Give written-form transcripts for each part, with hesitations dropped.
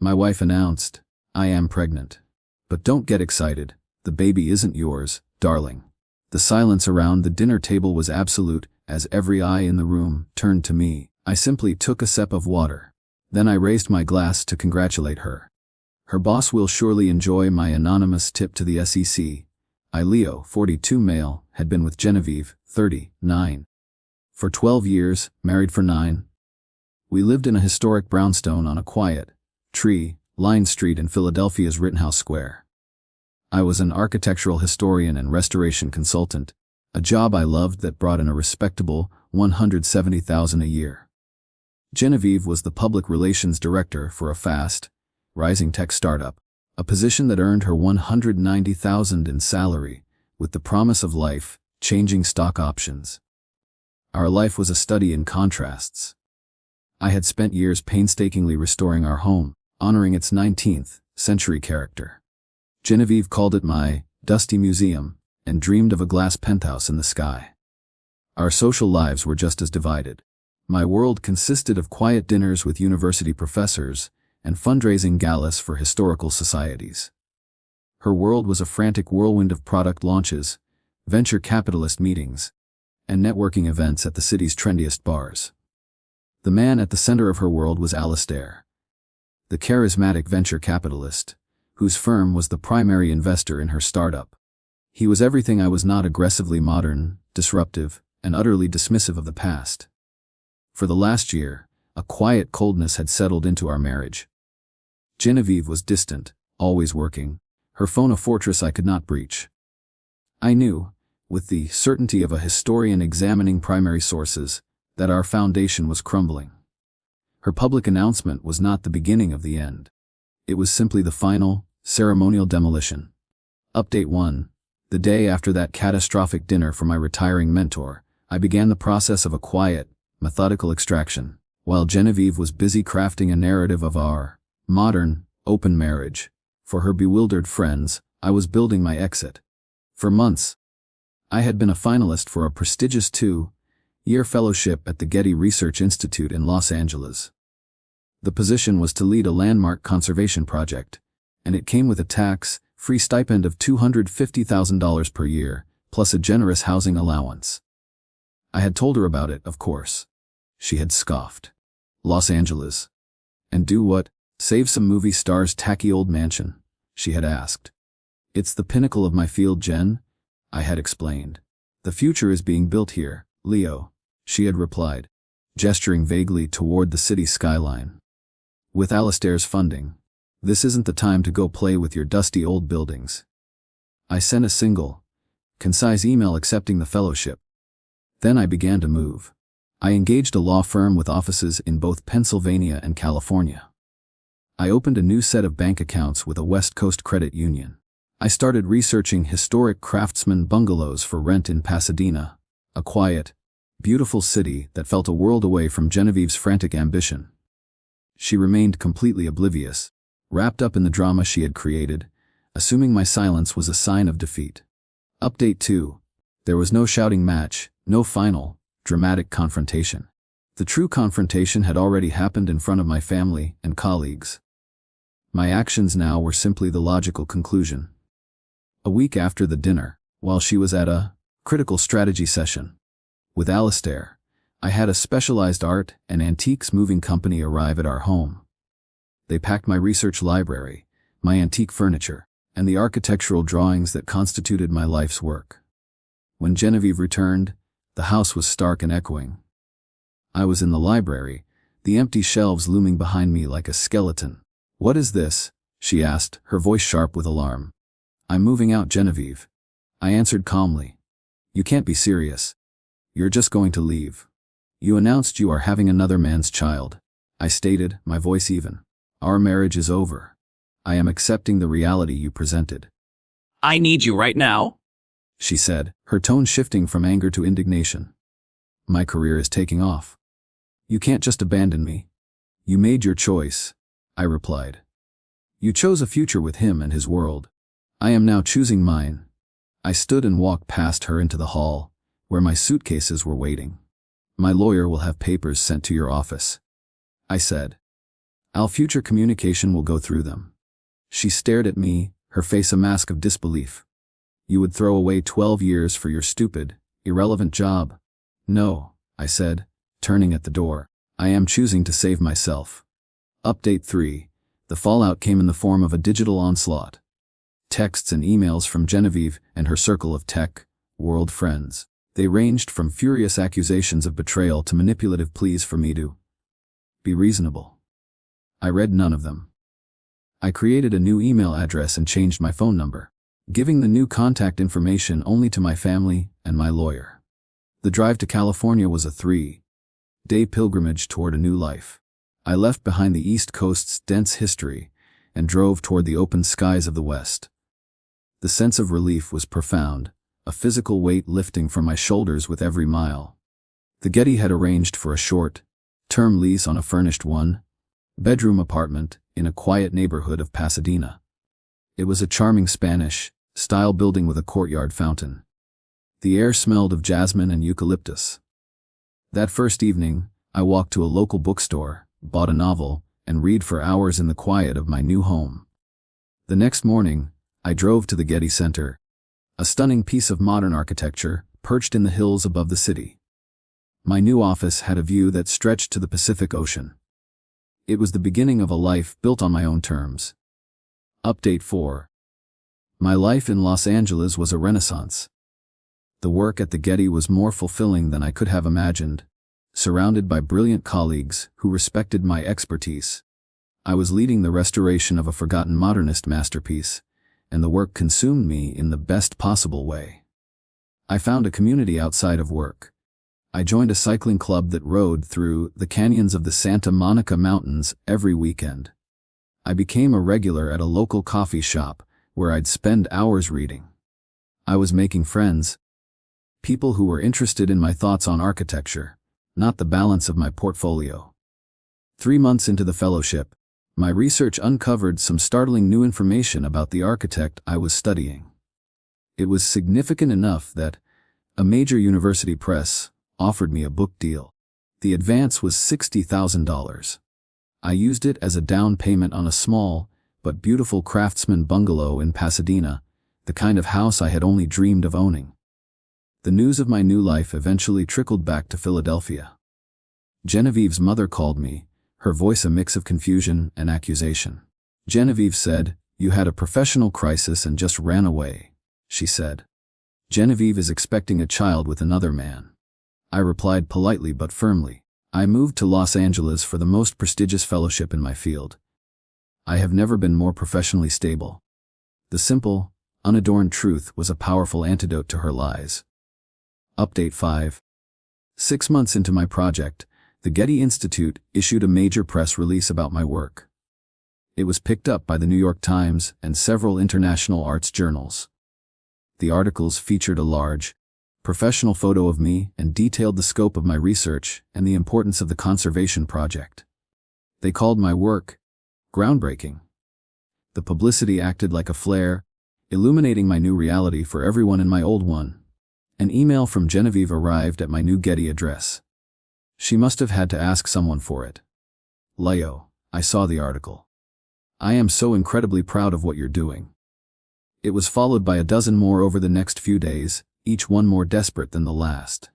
My wife announced, "I am pregnant. But don't get excited, the baby isn't yours, darling." The silence around the dinner table was absolute, as every eye in the room turned to me. I simply took a sip of water. Then I raised my glass to congratulate her. Her boss will surely enjoy my anonymous tip to the SEC. I, Leo, 42 male, had been with Genevieve, 39. For 12 years, married for 9. We lived in a historic brownstone on a quiet, tree-lined street in Philadelphia's Rittenhouse Square. I was an architectural historian and restoration consultant, a job I loved that brought in a respectable $170,000 a year. Genevieve was the public relations director for a fast, rising tech startup, a position that earned her $190,000 in salary, with the promise of life-changing stock options. Our life was a study in contrasts. I had spent years painstakingly restoring our home, honoring its 19th century character. Genevieve called it my dusty museum and dreamed of a glass penthouse in the sky. Our social lives were just as divided. My world consisted of quiet dinners with university professors and fundraising galas for historical societies. Her world was a frantic whirlwind of product launches, venture capitalist meetings, and networking events at the city's trendiest bars. The man at the center of her world was Alistair, the charismatic venture capitalist, whose firm was the primary investor in her startup. He was everything I was not: aggressively modern, disruptive, and utterly dismissive of the past. For the last year, a quiet coldness had settled into our marriage. Genevieve was distant, always working, her phone a fortress I could not breach. I knew, with the certainty of a historian examining primary sources, that our foundation was crumbling. Her public announcement was not the beginning of the end. It was simply the final, ceremonial demolition. Update 1. The day after that catastrophic dinner for my retiring mentor, I began the process of a quiet, methodical extraction, while Genevieve was busy crafting a narrative of our modern, open marriage. For her bewildered friends, I was building my exit. For months, I had been a finalist for a prestigious 2-year fellowship at the Getty Research Institute in Los Angeles. The position was to lead a landmark conservation project, and it came with a tax-free stipend of $250,000 per year, plus a generous housing allowance. I had told her about it, of course. She had scoffed. Los Angeles. And do what? Save some movie star's tacky old mansion? She had asked. It's the pinnacle of my field, Jen, I had explained. The future is being built here, Leo, she had replied, gesturing vaguely toward the city skyline. With Alistair's funding, this isn't the time to go play with your dusty old buildings. I sent a single, concise email accepting the fellowship. Then I began to move. I engaged a law firm with offices in both Pennsylvania and California. I opened a new set of bank accounts with a West Coast credit union. I started researching historic craftsman bungalows for rent in Pasadena, a quiet, beautiful city that felt a world away from Genevieve's frantic ambition. She remained completely oblivious, wrapped up in the drama she had created, assuming my silence was a sign of defeat. Update 2. There was no shouting match, no final, dramatic confrontation. The true confrontation had already happened in front of my family and colleagues. My actions now were simply the logical conclusion. A week after the dinner, while she was at a critical strategy session with Alistair, I had a specialized art and antiques moving company arrive at our home. They packed my research library, my antique furniture, and the architectural drawings that constituted my life's work. When Genevieve returned, the house was stark and echoing. I was in the library, the empty shelves looming behind me like a skeleton. "What is this?" she asked, her voice sharp with alarm. "I'm moving out, Genevieve," I answered calmly. "You can't be serious. You're just going to leave. You announced you are having another man's child," I stated, my voice even. "Our marriage is over. I am accepting the reality you presented." "I need you right now," she said, her tone shifting from anger to indignation. "My career is taking off. You can't just abandon me." "You made your choice," I replied. "You chose a future with him and his world. I am now choosing mine." I stood and walked past her into the hall, where my suitcases were waiting. "My lawyer will have papers sent to your office," I said. Our future communication will go through them. She stared at me, her face a mask of disbelief. You would throw away 12 years for your stupid, irrelevant job? No, I said, turning at the door. I am choosing to save myself. Update 3. The fallout came in the form of a digital onslaught. Texts and emails from Genevieve and her circle of tech, world friends. They ranged from furious accusations of betrayal to manipulative pleas for me to be reasonable. I read none of them. I created a new email address and changed my phone number, giving the new contact information only to my family and my lawyer. The drive to California was a 3-day pilgrimage toward a new life. I left behind the East Coast's dense history and drove toward the open skies of the West. The sense of relief was profound, a physical weight lifting from my shoulders with every mile. The Getty had arranged for a short-term lease on a furnished one-bedroom apartment in a quiet neighborhood of Pasadena. It was a charming Spanish-style building with a courtyard fountain. The air smelled of jasmine and eucalyptus. That first evening, I walked to a local bookstore, bought a novel, and read for hours in the quiet of my new home. The next morning, I drove to the Getty Center, a stunning piece of modern architecture perched in the hills above the city. My new office had a view that stretched to the Pacific Ocean. It was the beginning of a life built on my own terms. Update 4. My life in Los Angeles was a renaissance. The work at the Getty was more fulfilling than I could have imagined, surrounded by brilliant colleagues who respected my expertise. I was leading the restoration of a forgotten modernist masterpiece, and the work consumed me in the best possible way. I found a community outside of work. I joined a cycling club that rode through the canyons of the Santa Monica Mountains every weekend. I became a regular at a local coffee shop where I'd spend hours reading. I was making friends, people who were interested in my thoughts on architecture, not the balance of my portfolio. 3 months into the fellowship, my research uncovered some startling new information about the architect I was studying. It was significant enough that a major university press offered me a book deal. The advance was $60,000. I used it as a down payment on a small but beautiful craftsman bungalow in Pasadena, the kind of house I had only dreamed of owning. The news of my new life eventually trickled back to Philadelphia. Genevieve's mother called me, her voice a mix of confusion and accusation. Genevieve said, "You had a professional crisis and just ran away," she said. "Genevieve is expecting a child with another man." I replied politely but firmly. I moved to Los Angeles for the most prestigious fellowship in my field. I have never been more professionally stable. The simple, unadorned truth was a powerful antidote to her lies. Update 5. 6 months into my project, the Getty Institute issued a major press release about my work. It was picked up by the New York Times and several international arts journals. The articles featured a large, professional photo of me and detailed the scope of my research and the importance of the conservation project. They called my work groundbreaking. The publicity acted like a flare, illuminating my new reality for everyone in my old one. An email from Genevieve arrived at my new Getty address. She must have had to ask someone for it. "Leo, I saw the article. I am so incredibly proud of what you're doing." It was followed by a dozen more over the next few days, each one more desperate than the last.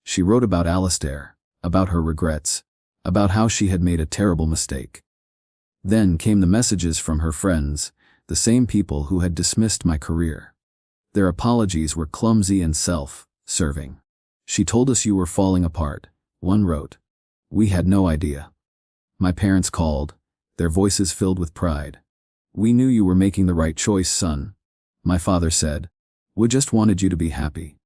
She wrote about Alistair, about her regrets, about how she had made a terrible mistake. Then came the messages from her friends, the same people who had dismissed my career. Their apologies were clumsy and self-serving. "She told us you were falling apart," one wrote. "We had no idea." My parents called, their voices filled with pride. "We knew you were making the right choice, son," my father said. "We just wanted you to be happy."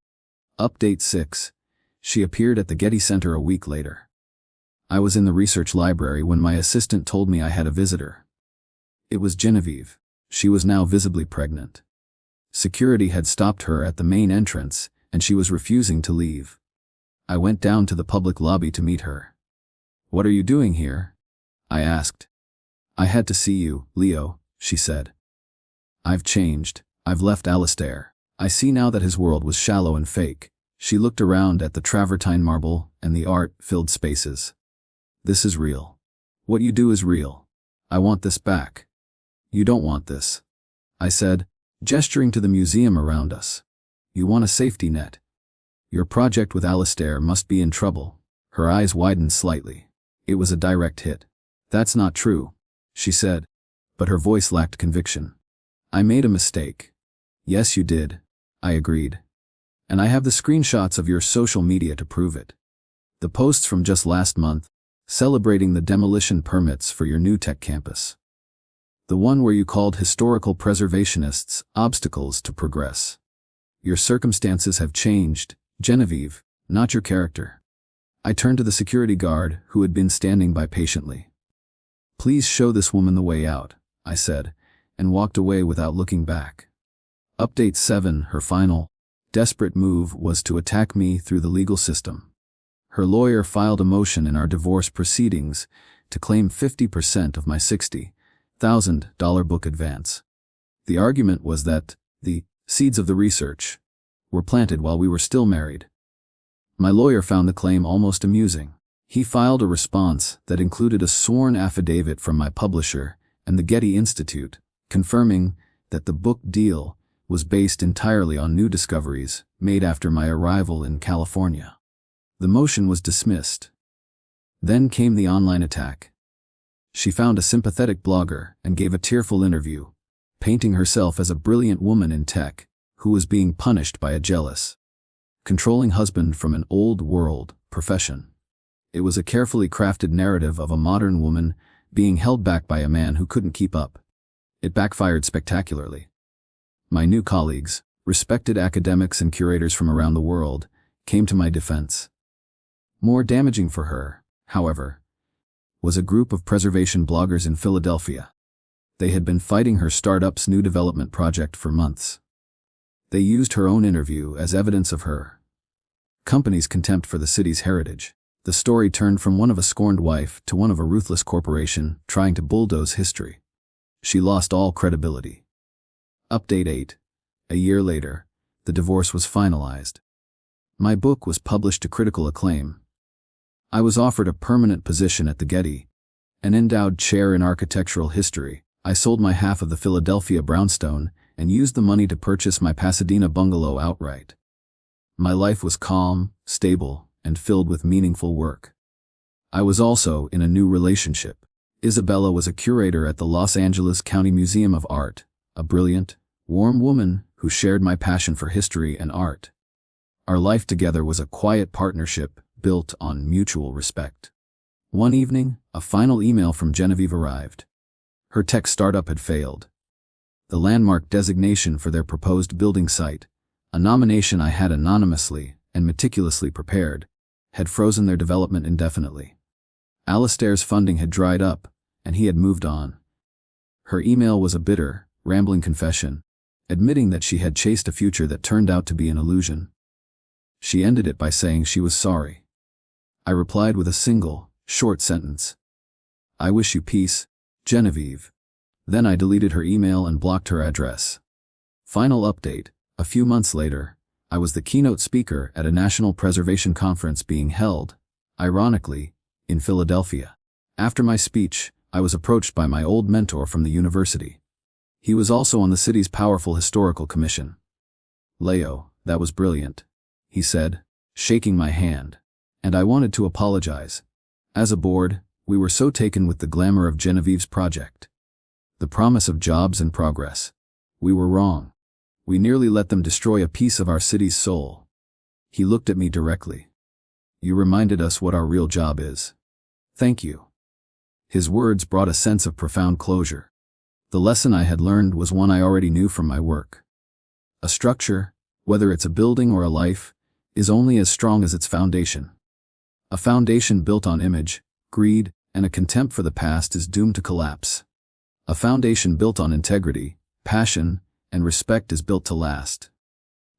Update 6. She appeared at the Getty Center a week later. I was in the research library when my assistant told me I had a visitor. It was Genevieve. She was now visibly pregnant. Security had stopped her at the main entrance, and she was refusing to leave. I went down to the public lobby to meet her. "What are you doing here?" I asked. "I had to see you, Leo," she said. "I've changed. I've left Alistair. I see now that his world was shallow and fake." She looked around at the travertine marble and the art-filled spaces. "This is real. What you do is real. I want this back. You don't want this, I said, gesturing to the museum around us. You want a safety net. Your project with Alistair must be in trouble. Her eyes widened slightly. It was a direct hit. That's not true, she said, but her voice lacked conviction. I made a mistake. Yes, you did, I agreed. And I have the screenshots of your social media to prove it. The posts from just last month, celebrating the demolition permits for your new tech campus. The one where you called historical preservationists obstacles to progress. Your circumstances have changed, Genevieve, not your character. I turned to the security guard who had been standing by patiently. Please show this woman the way out, I said, and walked away without looking back. Update 7, her final, desperate move was to attack me through the legal system. Her lawyer filed a motion in our divorce proceedings to claim 50% of my $60,000 book advance. The argument was that the seeds of the research were planted while we were still married. My lawyer found the claim almost amusing. He filed a response that included a sworn affidavit from my publisher and the Getty Institute, confirming that the book deal was based entirely on new discoveries made after my arrival in California. The motion was dismissed. Then came the online attack. She found a sympathetic blogger and gave a tearful interview, painting herself as a brilliant woman in tech who was being punished by a jealous, controlling husband from an old-world profession. It was a carefully crafted narrative of a modern woman being held back by a man who couldn't keep up. It backfired spectacularly. My new colleagues, respected academics and curators from around the world, came to my defense. More damaging for her, however, was a group of preservation bloggers in Philadelphia. They had been fighting her startup's new development project for months. They used her own interview as evidence of her company's contempt for the city's heritage. The story turned from one of a scorned wife to one of a ruthless corporation trying to bulldoze history. She lost all credibility. Update 8. A year later, the divorce was finalized. My book was published to critical acclaim. I was offered a permanent position at the Getty, an endowed chair in architectural history. I sold my half of the Philadelphia brownstone and used the money to purchase my Pasadena bungalow outright. My life was calm, stable, and filled with meaningful work. I was also in a new relationship. Isabella was a curator at the Los Angeles County Museum of Art, a brilliant, warm woman who shared my passion for history and art. Our life together was a quiet partnership built on mutual respect. One evening, a final email from Genevieve arrived. Her tech startup had failed. The landmark designation for their proposed building site, a nomination I had anonymously and meticulously prepared, had frozen their development indefinitely. Alistair's funding had dried up, and he had moved on. Her email was a bitter, rambling confession, admitting that she had chased a future that turned out to be an illusion. She ended it by saying she was sorry. I replied with a single, short sentence. I wish you peace, Genevieve. Then I deleted her email and blocked her address. Final update, a few months later, I was the keynote speaker at a national preservation conference being held, ironically, in Philadelphia. After my speech, I was approached by my old mentor from the university. He was also on the city's powerful historical commission. Leo, that was brilliant, he said, shaking my hand. And I wanted to apologize. As a board, we were so taken with the glamour of Genevieve's project. The promise of jobs and progress. We were wrong. We nearly let them destroy a piece of our city's soul. He looked at me directly. You reminded us what our real job is. Thank you. His words brought a sense of profound closure. The lesson I had learned was one I already knew from my work. A structure, whether it's a building or a life, is only as strong as its foundation. A foundation built on image, greed, and a contempt for the past is doomed to collapse. A foundation built on integrity, passion, and respect is built to last.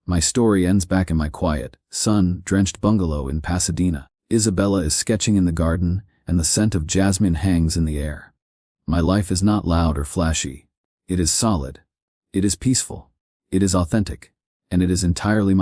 My story ends back in my quiet, sun-drenched bungalow in Pasadena. Isabella is sketching in the garden, and the scent of jasmine hangs in the air. My life is not loud or flashy. It is solid. It is peaceful. It is authentic. And it is entirely